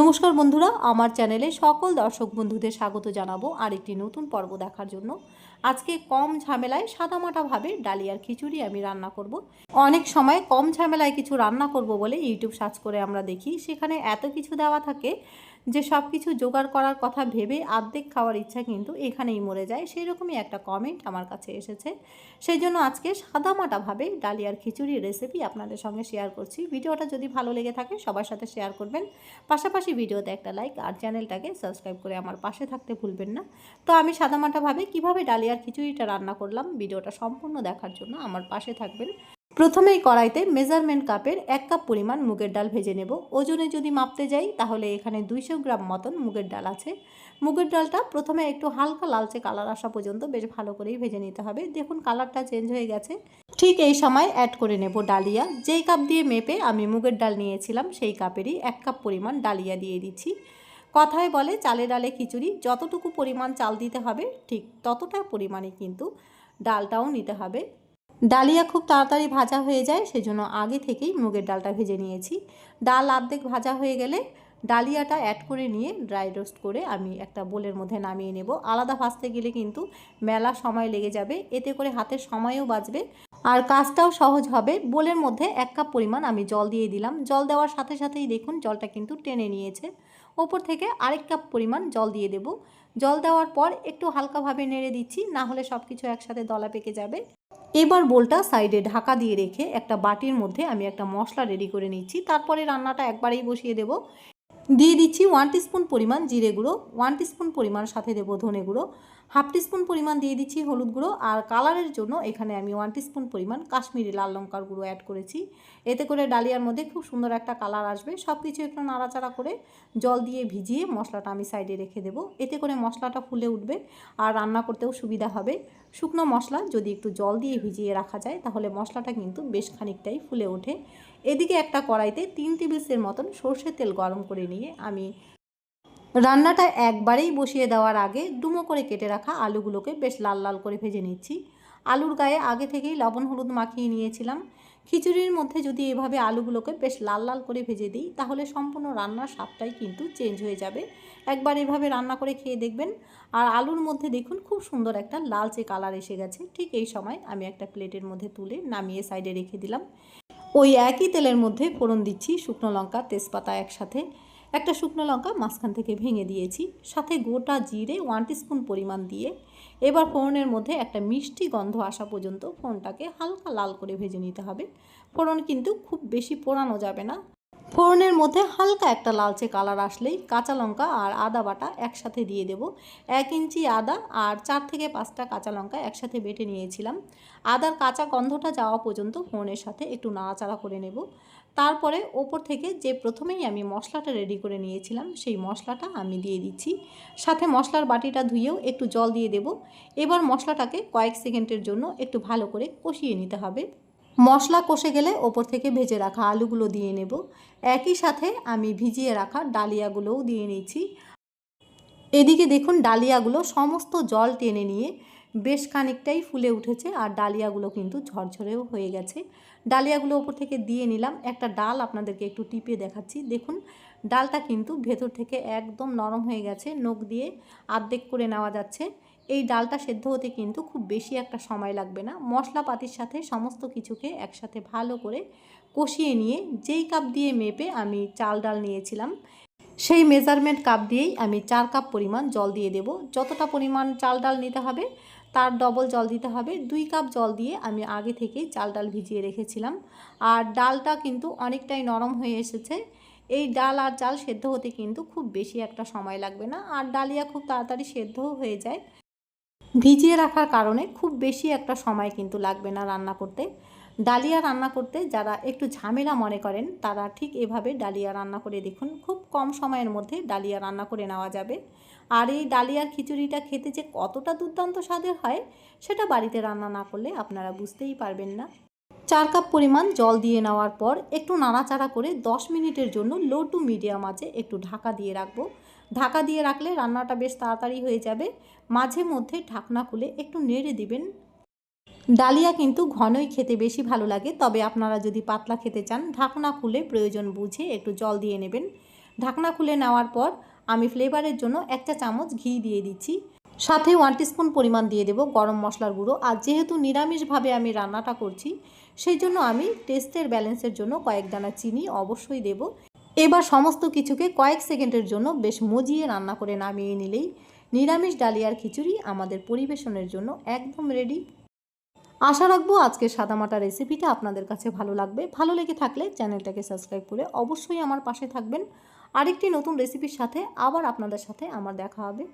নমস্কার বন্ধুরা, আমার চ্যানেলে সকল দর্শক বন্ধুদের স্বাগত জানাবো আরেকটি নতুন পর্ব দেখার জন্য। আজকে কম ঝামেলায় সাদামাটাভাবে ডালিয়ার খিচুড়ি আমি রান্না করব। অনেক সময় কম ঝামেলায় কিছু রান্না করব বলে ইউটিউব সার্চ করে আমরা দেখি, সেখানে এত কিছু দেওয়া থাকে যে সব কিছু জোগাড় করার কথা ভেবে অর্ধেক খাওয়ার ইচ্ছা কিন্তু এখানেই মরে যায়। সেই রকমই একটা কমেন্ট আমার কাছে এসেছে, সেই জন্য আজকে সাদামাটাভাবে ডালিয়ার খিচুড়ির রেসিপি আপনাদের সঙ্গে শেয়ার করছি। ভিডিওটা যদি ভালো লেগে থাকে সবার সাথে শেয়ার করবেন, পাশাপাশি ভিডিওতে একটা লাইক আর চ্যানেলটাকে সাবস্ক্রাইব করে আমার পাশে থাকতে ভুলবেন না। তো আমি সাদামাটাভাবে কিভাবে ডালিয়ার খিচুড়িটা রান্না করলাম, ভিডিওটা সম্পূর্ণ দেখার জন্য আমার পাশে থাকবেন। প্রথমেই কড়াইতে মেজারমেন্ট কাপের 1 কাপ পরিমাণ মুগের ডাল ভেজে নেব। ওজনে যদি মাপতে যাই তাহলে এখানে 200 গ্রাম মতন মুগের ডাল আছে। মুগের ডালটা প্রথমে একটু হালকা লালচে কালার আসা পর্যন্ত বেশ ভালো করেই ভেজে নিতে হবে। দেখুন কালারটা চেঞ্জ হয়ে গেছে। ঠিক এই সময় অ্যাড করে নেব ডালিয়া। যেই কাপ দিয়ে মেপে আমি মুগের ডাল নিয়েছিলাম সেই কাপেরই 1 কাপ পরিমাণ ডালিয়া দিয়ে দিচ্ছি। কথায় বলে চালে ডালে খিচুড়ি, যতটুকু পরিমাণ চাল দিতে হবে ঠিক ততটা পরিমাণে কিন্তু ডালটাও নিতে হবে। ডালিয়া খুব তাড়াতাড়ি ভাজা হয়ে যায়, সেজন্য আগে থেকেই মুগের ডালটা ভেজে নিয়েছি। ডাল অর্ধেক ভাজা হয়ে গেলে ডালিয়াটা অ্যাড করে নিয়ে ড্রাই রোস্ট করে আমি একটা বোলের মধ্যে নামিয়ে নেব। আলাদা ভাজতে গেলে কিন্তু মেলা সময় লেগে যাবে, এতে করে হাতের সময়ও বাঁচবে আর কাজটাও সহজ হবে। বোলের মধ্যে 1 কাপ পরিমাণ আমি জল দিয়ে দিলাম। জল দেওয়ার সাথে সাথেই দেখুন জলটা কিন্তু টেনে নিয়েছে। ওপর থেকে আরেক কাপ পরিমাণ জল দিয়ে দেব। জল দেওয়ার পর একটু হালকাভাবে নেড়ে দিচ্ছি, না হলে সব কিছু একসাথে দলা পেকে যাবে। এবার বোলটা সাইডে ঢাকা দিয়ে রেখে একটা বাটির মধ্যে আমি একটা মশলা রেডি করে নিচ্ছি। তারপরে রান্নাটা একবারেই বসিয়ে দেব। দিয়ে দিচ্ছি 1 টিস্পুন পরিমাণ জিরে গুঁড়ো, 1 টিস্পুন পরিমাণ সাথে দেব ধনে গুঁড়ো, হাফ টিস্পুন পরিমাণ দিয়ে দিচ্ছি হলুদ গুঁড়ো, আর কালারের জন্য এখানে আমি 1 টিস্পুন পরিমাণ কাশ্মীরি লাল লঙ্কার গুঁড়ো অ্যাড করেছি। এতে করে ডালিয়ার মধ্যে খুব সুন্দর একটা কালার আসবে। সব কিছু একটু নাড়াচাড়া করে জল দিয়ে ভিজিয়ে মশলাটা আমি সাইডে রেখে দেব। এতে করে মশলাটা ফুলে উঠবে আর রান্না করতেও সুবিধা হবে। শুকনো মশলা যদি একটু জল দিয়ে ভিজিয়ে রাখা যায় তাহলে মশলাটা কিন্তু বেশ খানিকটাই ফুলে ওঠে। এদিকে একটা কড়াইতে 3 টেবিলস্পুন মতন সর্ষের তেল গরম করে নিয়ে আমি রান্নাটা একবারেই বসিয়ে দেওয়ার আগে ডুমো করে কেটে রাখা আলুগুলোকে বেশ লাল লাল করে ভেজে নিচ্ছি। আলুর গায়ে আগে থেকেই লবণ হলুদ মাখিয়ে নিয়েছিলাম। খিচুড়ির মধ্যে যদি এভাবে আলুগুলোকে বেশ লাল লাল করে ভেজে দিই তাহলে সম্পূর্ণ রান্নার স্বাদটাই কিন্তু চেঞ্জ হয়ে যাবে। একবার এভাবে রান্না করে খেয়ে দেখবেন। আর আলুর মধ্যে দেখুন খুব সুন্দর একটা লালচে কালার এসে গেছে। ঠিক এই সময় আমি একটা প্লেটের মধ্যে তুলে নামিয়ে সাইডে রেখে দিলাম। ওই একই তেলের মধ্যে ফোড়ন দিচ্ছি শুকনো লঙ্কা তেজপাতা একসাথে। একটা শুকনো লঙ্কা মাঝখান থেকে ভেঙে দিয়েছি, সাথে গোটা জিরে 1 টিস্পুন পরিমাণ দিয়ে এবার ফোড়নের মধ্যে একটা মিষ্টি গন্ধ আসা পর্যন্ত ফোড়নটাকে হালকা লাল করে ভেজে নিতে হবে। ফোড়ন কিন্তু খুব বেশি পোড়ানো যাবে না। ফোড়নের মধ্যে হালকা একটা লালচে কালার আসলেই কাঁচা লঙ্কা আর আদা বাটা একসাথে দিয়ে দেব। 1 ইঞ্চি আদা আর 4 থেকে 5টা কাঁচা লঙ্কা একসাথে বেটে নিয়েছিলাম। আদার কাঁচা গন্ধটা যাওয়া পর্যন্ত ফোড়নের সাথে একটু নাড়াচাড়া করে নেব। তারপরে ওপর থেকে যে প্রথমেই আমি মশলাটা রেডি করে নিয়েছিলাম সেই মশলাটা আমি দিয়ে দিচ্ছি। সাথে মশলার বাটিটা ধুয়েও একটু জল দিয়ে দেব। এবার মশলাটাকে কয়েক সেকেন্ডের জন্য একটু ভালো করে কষিয়ে নিতে হবে। মশলা কষে গেলে ওপর থেকে ভেজে রাখা আলুগুলো দিয়ে নেব। একই সাথে আমি ভিজিয়ে রাখা ডালিয়াগুলোও দিয়ে নিচ্ছি। এদিকে দেখুন ডালিয়াগুলো সমস্ত জল টেনে নিয়ে বেশ খানিকটাই ফুলে উঠেছে আর ডালিয়াগুলো কিন্তু ঝরঝরেও হয়ে গেছে। ডালিয়াগুলো ওপর থেকে দিয়ে নিলাম। একটা ডাল আপনাদেরকে একটু টিপে দেখাচ্ছি। দেখুন ডালটা কিন্তু ভেতর থেকে একদম নরম হয়ে গেছে, নখ দিয়ে আর্ধেক করে নেওয়া যাচ্ছে। এই ডালটা সেদ্ধ হতে কিন্তু খুব বেশি একটা সময় লাগবে না। মশলাপাতির সাথে সমস্ত কিছুকে একসাথে ভালো করে কষিয়ে নিয়ে যেই কাপ দিয়ে মেপে আমি চাল ডাল নিয়েছিলাম সেই মেজারমেন্ট কাপ দিয়েই আমি 4 কাপ পরিমাণ জল দিয়ে দেব। যতটা পরিমাণ চাল ডাল নিতে হবে তার ডবল জল দিতে হবে। 2 কাপ জল দিয়ে আমি আগে থেকেই চাল ডাল ভিজিয়ে রেখেছিলাম। আর ডালটা কিন্তু অনেকটাই নরম হয়ে এসেছে। এই ডাল আর চাল সেদ্ধ হতে কিন্তু খুব বেশি একটা সময় লাগবে না, আর ডালিয়া খুব তাড়াতাড়ি সেদ্ধও হয়ে যায়। ভিজিয়ে রাখার কারণে খুব বেশি একটা সময় কিন্তু লাগবে না রান্না করতে। ডালিয়া রান্না করতে যারা একটু ঝামেলা মনে করেন তারা ঠিক এভাবে ডালিয়া রান্না করে দেখুন, খুব কম সময়ের মধ্যে ডালিয়া রান্না করে নেওয়া যাবে। আর এই ডালিয়ার খিচুড়িটা খেতে যে কতটা দুর্দান্ত স্বাদের হয় সেটা বাড়িতে রান্না না করলে আপনারা বুঝতেই পারবেন না। 4 কাপ পরিমাণ জল দিয়ে নেওয়ার পর একটু নাড়াচাড়া করে 10 মিনিটের জন্য লো টু মিডিয়াম আঁচে একটু ঢাকা দিয়ে রাখবো। ঢাকা দিয়ে রাখলে রান্নাটা বেশ তাড়াতাড়ি হয়ে যাবে। মাঝে মধ্যে ঢাকনা খুলে একটু নেড়ে দিবেন। ডালিয়া কিন্তু ঘনই খেতে বেশি ভালো লাগে, তবে আপনারা যদি পাতলা খেতে চান ঢাকনা খুলে প্রয়োজন বুঝে একটু জল দিয়ে নেবেন। ঢাকনা খুলে নেওয়ার পর আমি ফ্লেভারের জন্য 1 চা চামচ ঘি দিয়ে দিচ্ছি, সাথে 1 টিস্পুন পরিমাণ দিয়ে দেব গরম মশলার গুঁড়ো। আর যেহেতু নিরামিষভাবে আমি রান্নাটা করছি, সেই জন্য আমি টেস্টের ব্যালেন্সের জন্য কয়েক দানা চিনি অবশ্যই দেব। এবার সমস্ত কিছুকে কয়েক সেকেন্ডের জন্য বেশ মজিয়ে রান্না করে নামিয়ে নিলেই নিরামিষ ডালিয়ার খিচুড়ি আমাদের পরিবেশনের জন্য একদম রেডি। আশা রাখবো আজকের সাদামাটা রেসিপিটা আপনাদের কাছে ভালো লাগবে। ভালো লেগে থাকলে চ্যানেলটাকে সাবস্ক্রাইব করে অবশ্যই আমার পাশে থাকবেন। আরেকটি নতুন রেসিপির সাথে আবার আপনাদের সাথে আমার দেখা হবে।